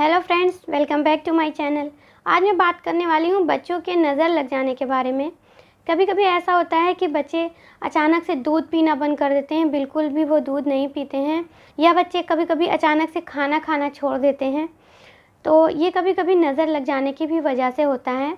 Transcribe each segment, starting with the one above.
Hello friends, welcome back to my channel. आज मैं बात करने वाली हूँ बच्चों के नज़र लग जाने के बारे में। कभी कभी ऐसा होता है कि बच्चे अचानक से दूध पीना बंद कर देते हैं, बिल्कुल भी वो दूध नहीं पीते हैं, या बच्चे कभी कभी अचानक से खाना खाना छोड़ देते हैं। तो ये कभी कभी नज़र लग जाने की भी वजह से होता है।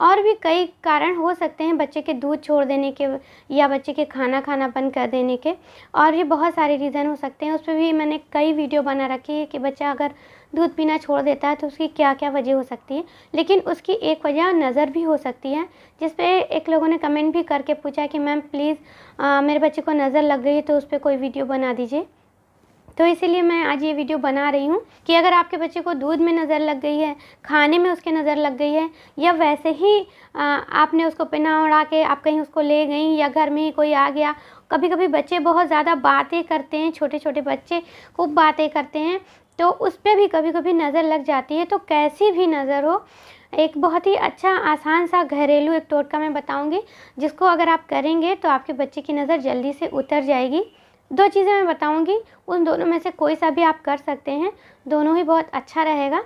और भी कई कारण हो सकते हैं बच्चे के दूध छोड़ देने के या बच्चे के खाना खाना बंद कर देने के, और ये बहुत सारे रीज़न हो सकते हैं। उस पर भी मैंने कई वीडियो बना रखी है कि बच्चा अगर दूध पीना छोड़ देता है तो उसकी क्या क्या वजह हो सकती है। लेकिन उसकी एक वजह नज़र भी हो सकती है, जिस पे एक लोगों ने कमेंट भी करके पूछा कि मैम प्लीज़ मेरे बच्चे को नज़र लग गई है तो उस पर कोई वीडियो बना दीजिए। तो इसीलिए मैं आज ये वीडियो बना रही हूँ कि अगर आपके बच्चे को दूध में नज़र लग गई है, खाने में उसके नज़र लग गई है, या वैसे ही आपने उसको पहना उड़ा के आप कहीं उसको ले गई, या घर में ही कोई आ गया। कभी कभी बच्चे बहुत ज़्यादा बातें करते हैं, छोटे छोटे बच्चे खूब बातें करते हैं, तो उस पर भी कभी कभी नज़र लग जाती है। तो कैसी भी नज़र हो, एक बहुत ही अच्छा आसान सा घरेलू एक टोटका मैं बताऊँगी, जिसको अगर आप करेंगे तो आपके बच्चे की नज़र जल्दी से उतर जाएगी। दो चीज़ें मैं बताऊंगी, उन दोनों में से कोई सा भी आप कर सकते हैं, दोनों ही बहुत अच्छा रहेगा।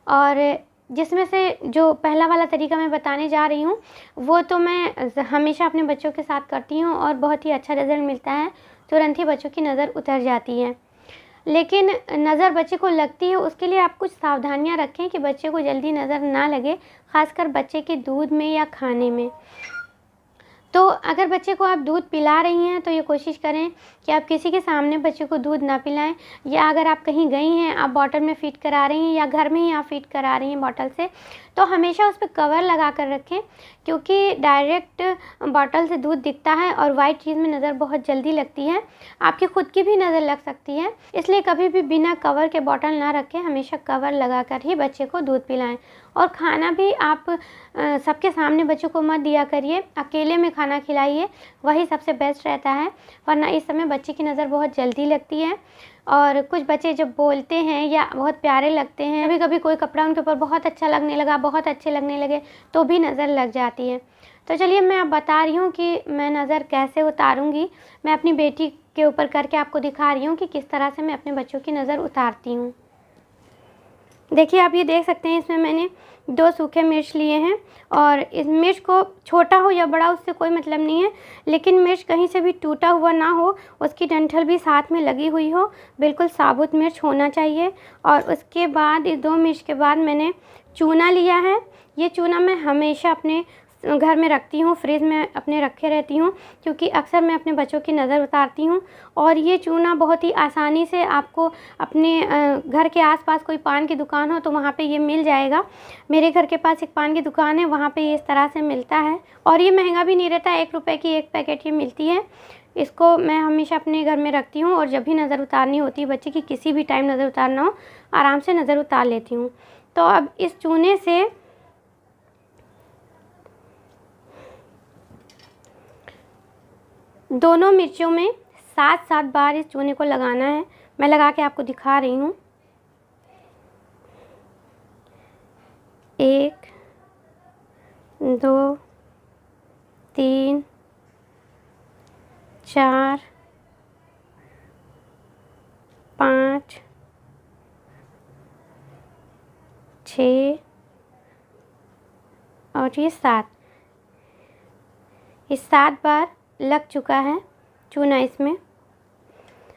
और जिसमें से जो पहला वाला तरीका मैं बताने जा रही हूँ वो तो मैं हमेशा अपने बच्चों के साथ करती हूँ और बहुत ही अच्छा रिज़ल्ट मिलता है, तुरंत ही बच्चों की नज़र उतर जाती है। लेकिन नज़र बच्चे को लगती है, उसके लिए आप कुछ सावधानियाँ रखें कि बच्चे को जल्दी नज़र ना लगे, ख़ासकर बच्चे के दूध में या खाने में। तो अगर बच्चे को आप दूध पिला रही हैं तो ये कोशिश करें कि आप किसी के सामने बच्चे को दूध ना पिलाएं, या अगर आप कहीं गई हैं, आप बॉटल में फ़ीड करा रही हैं या घर में ही आप फ़ीड करा रही हैं बॉटल से, तो हमेशा उस पर कवर लगा कर रखें, क्योंकि डायरेक्ट बॉटल से दूध दिखता है और वाइट चीज़ में नज़र बहुत जल्दी लगती है, आपकी खुद की भी नज़र लग सकती है। इसलिए कभी भी बिना कवर के बॉटल ना रखें, हमेशा कवर लगा कर ही बच्चे को दूध पिलाएं। और खाना भी आप सबके सामने बच्चों को मत दिया करिए, अकेले में खाना खिलाइए, वही सबसे बेस्ट रहता है। वरना इस समय बच्चे की नज़र बहुत जल्दी लगती है। और कुछ बच्चे जब बोलते हैं या बहुत प्यारे लगते हैं, कभी कभी कोई कपड़ा उनके ऊपर बहुत अच्छा लगने लगा, बहुत अच्छे लगने लगे, तो भी नज़र लग जाती है। तो चलिए मैं अब बता रही हूँ कि मैं नज़र कैसे उतारूँगी। मैं अपनी बेटी के ऊपर करके आपको दिखा रही हूँ कि किस तरह से मैं अपने बच्चों की नज़र उतारती हूँ। देखिए, आप ये देख सकते हैं, इसमें मैंने 2 सूखे मिर्च लिए हैं, और इस मिर्च को छोटा हो या बड़ा उससे कोई मतलब नहीं है, लेकिन मिर्च कहीं से भी टूटा हुआ ना हो, उसकी डंठल भी साथ में लगी हुई हो, बिल्कुल साबुत मिर्च होना चाहिए। और उसके बाद इस 2 मिर्च के बाद मैंने चूना लिया है। ये चूना मैं हमेशा अपने घर में रखती हूँ, फ्रिज में अपने रखे रहती हूँ, क्योंकि अक्सर मैं अपने बच्चों की नज़र उतारती हूँ। और ये चूना बहुत ही आसानी से आपको अपने घर के आसपास कोई पान की दुकान हो तो वहाँ पे ये मिल जाएगा। मेरे घर के पास एक पान की दुकान है, वहाँ पे ये इस तरह से मिलता है, और ये महंगा भी नहीं रहता, 1 रुपये की 1 पैकेट ये मिलती है। इसको मैं हमेशा अपने घर में रखती हूँ, और जब भी नज़र उतारनी होती है बच्चे की, किसी भी टाइम नज़र उतारना हो, आराम से नज़र उतार लेती हूँ। तो अब इस चूने से दोनों मिर्चों में 7-7 बार इस चूने को लगाना है। मैं लगा के आपको दिखा रही हूँ। 1 2 3 4 5 6 और ये 7। ये 7 बार लग चुका है चूना इसमें।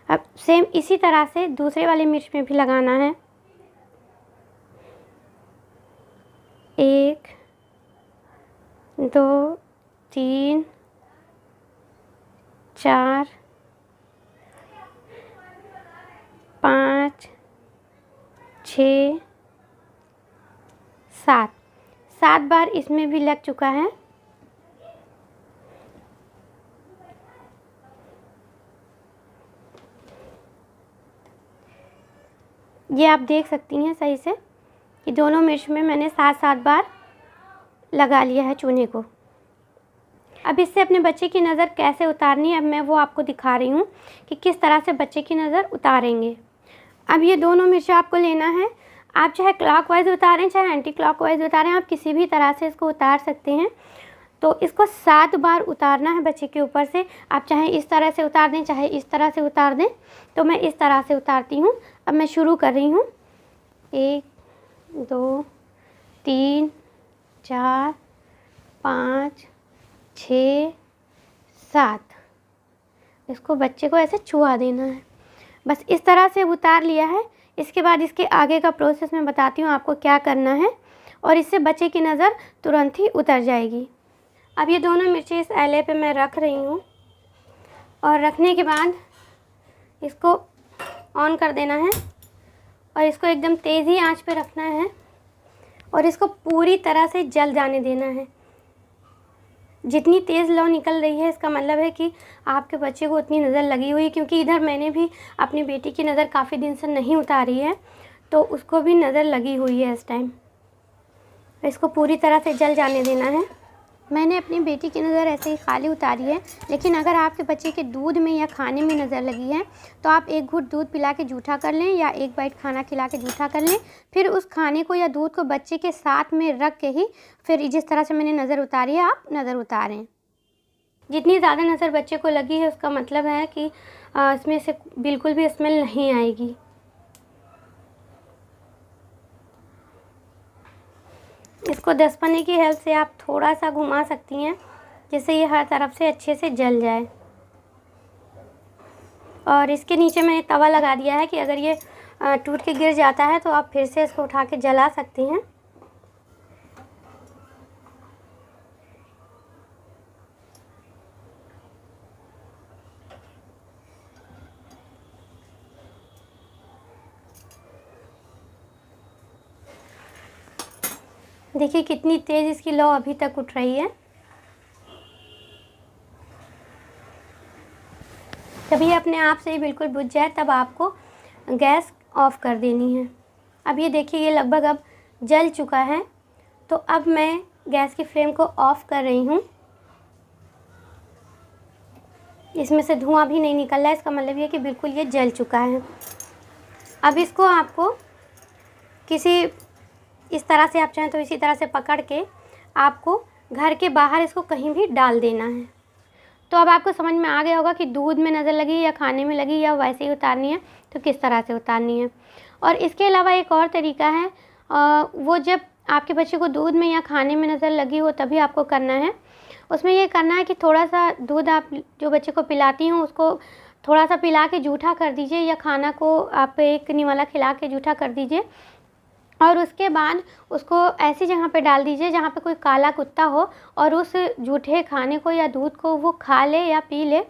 अब सेम इसी तरह से दूसरे वाले मिर्च में भी लगाना है। 1 2 3 4 5 6 7 बार इसमें भी लग चुका है। ये आप देख सकती हैं सही से कि दोनों मिर्च में मैंने 7-7 बार लगा लिया है चूने को। अब इससे अपने बच्चे की नज़र कैसे उतारनी है, अब मैं वो आपको दिखा रही हूँ कि किस तरह से बच्चे की नज़र उतारेंगे। अब ये दोनों मिर्च आपको लेना है, आप चाहे क्लॉकवाइज उतारें चाहे एंटी क्लॉकवाइज उतारें, आप किसी भी तरह से इसको उतार सकते हैं। तो इसको 7 बार उतारना है बच्चे के ऊपर से। आप चाहे इस तरह से उतार दें चाहे इस तरह से उतार दें, तो मैं इस तरह से उतारती हूँ। अब मैं शुरू कर रही हूँ। 1 2 3 4 5 6 7। इसको बच्चे को ऐसे छुआ देना है। बस इस तरह से उतार लिया है। इसके बाद इसके आगे का प्रोसेस मैं बताती हूँ आपको क्या करना है, और इससे बच्चे की नज़र तुरंत ही उतर जाएगी। अब ये दोनों मिर्ची इस एले पे मैं रख रही हूँ, और रखने के बाद इसको ऑन कर देना है, और इसको एकदम तेज़ी आंच पे रखना है, और इसको पूरी तरह से जल जाने देना है। जितनी तेज़ लौ निकल रही है इसका मतलब है कि आपके बच्चे को उतनी नज़र लगी हुई है, क्योंकि इधर मैंने भी अपनी बेटी की नज़र काफ़ी दिन से नहीं उतारी है, तो उसको भी नज़र लगी हुई है इस टाइम। इसको पूरी तरह से जल जाने देना है। मैंने अपनी बेटी की नज़र ऐसे ही खाली उतारी है, लेकिन अगर आपके बच्चे के दूध में या खाने में नज़र लगी है तो आप एक घूंट दूध पिला के जूठा कर लें, या एक बाइट खाना खिला के जूठा कर लें। फिर उस खाने को या दूध को बच्चे के साथ में रख के ही फिर जिस तरह से मैंने नज़र उतारी है आप नज़र उतारें। जितनी ज़्यादा नज़र बच्चे को लगी है उसका मतलब है कि इसमें से बिल्कुल भी स्मेल नहीं आएगी। इसको दस्तपने की हेल्प से आप थोड़ा सा घुमा सकती हैं, जिससे ये हर तरफ से अच्छे से जल जाए। और इसके नीचे मैंने तवा लगा दिया है कि अगर ये टूट के गिर जाता है तो आप फिर से इसको उठा के जला सकती हैं। देखिए कितनी तेज़ इसकी लौ अभी तक उठ रही है। जब ये अपने आप से ही बिल्कुल बुझ जाए तब आपको गैस ऑफ कर देनी है। अब ये देखिए ये लगभग अब जल चुका है, तो अब मैं गैस की फ्लेम को ऑफ कर रही हूँ। इसमें से धुआं भी नहीं निकल रहा है, इसका मतलब ये कि बिल्कुल ये जल चुका है। अब इसको आपको किसी इस तरह से, आप चाहें तो इसी तरह से पकड़ के आपको घर के बाहर इसको कहीं भी डाल देना है। तो अब आपको समझ में आ गया होगा कि दूध में नज़र लगी या खाने में लगी या वैसे ही उतारनी है तो किस तरह से उतारनी है। और इसके अलावा एक और तरीका है, वो जब आपके बच्चे को दूध में या खाने में नज़र लगी हो तभी आपको करना है। उसमें ये करना है कि थोड़ा सा दूध आप जो बच्चे को पिलाती हो उसको थोड़ा सा पिला के जूठा कर दीजिए, या खाना को आप एक निवाला खिला के जूठा कर दीजिए, और उसके बाद उसको ऐसी जगह पे डाल दीजिए जहाँ पे कोई काला कुत्ता हो, और उस जूठे खाने को या दूध को वो खा ले या पी ले,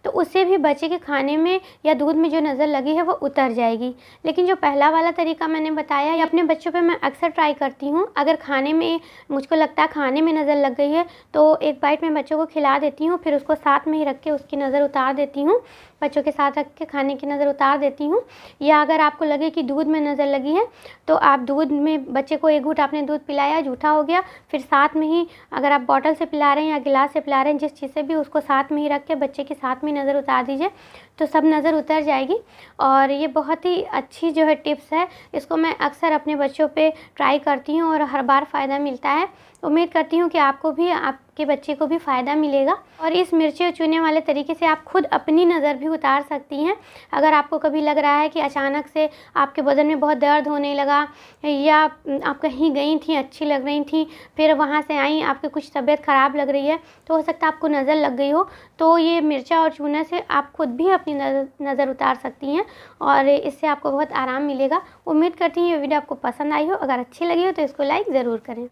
तो उससे भी बच्चे के खाने में या दूध में जो नज़र लगी है वो उतर जाएगी। लेकिन जो पहला वाला तरीका मैंने बताया ये अपने बच्चों पे मैं अक्सर ट्राई करती हूँ। अगर खाने में मुझको लगता है खाने में नज़र लग गई है तो एक बाइट में बच्चों को खिला देती हूँ, फिर उसको साथ में ही रख के उसकी नज़र उतार देती हूँ, बच्चों के साथ रख के खाने की नज़र उतार देती हूँ। या अगर आपको लगे कि दूध में नज़र लगी है तो आप दूध में बच्चे को एक घूंट आपने दूध पिलाया, जूठा हो गया, फिर साथ में ही अगर आप बॉटल से पिला रहे हैं या गिलास से पिला रहे हैं, जिस चीज़ से भी, उसको साथ में ही रख के बच्चे के साथ में नज़र उतार दीजिए तो सब नज़र उतर जाएगी। और ये बहुत ही अच्छी जो है टिप्स है, इसको मैं अक्सर अपने बच्चों पे ट्राई करती हूँ और हर बार फ़ायदा मिलता है। उम्मीद करती हूँ कि आपको भी, आपके बच्चे को भी फ़ायदा मिलेगा। और इस मिर्ची चूने वाले तरीके से आप खुद अपनी नज़र भी उतार सकती हैं। अगर आपको कभी लग रहा है कि अचानक से आपके बदन में बहुत दर्द होने लगा, या आप कहीं गई थी अच्छी लग रही थी, फिर वहाँ से आई आपकी कुछ तबीयत ख़राब लग रही है, तो हो सकता है आपको नज़र लग गई हो, तो ये मिर्चा और चूना से आप खुद भी अपनी नज़र उतार सकती हैं, और इससे आपको बहुत आराम मिलेगा। उम्मीद करती हूँ ये वीडियो आपको पसंद आई हो। अगर अच्छी लगी हो तो इसको लाइक ज़रूर करें।